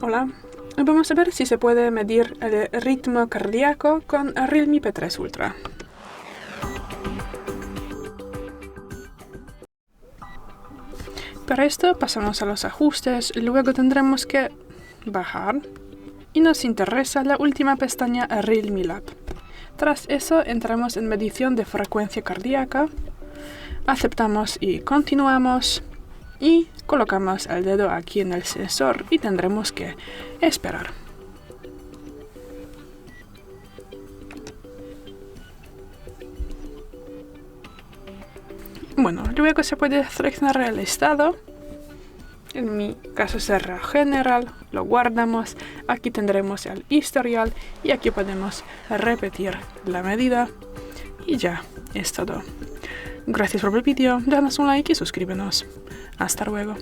Hola, vamos a ver si se puede medir el ritmo cardíaco con Realme P3 Ultra. Para esto pasamos a los ajustes, luego tendremos que bajar y nos interesa la última pestaña Realme Lab. Tras eso entramos en medición de frecuencia cardíaca, aceptamos y continuamos y colocamos el dedo aquí en el sensor y tendremos que esperar. Bueno, luego se puede seleccionar el estado. En mi caso será general, lo guardamos, aquí tendremos el historial y aquí podemos repetir la medida y ya es todo. Gracias por el vídeo, danos un like y suscríbenos. Hasta luego.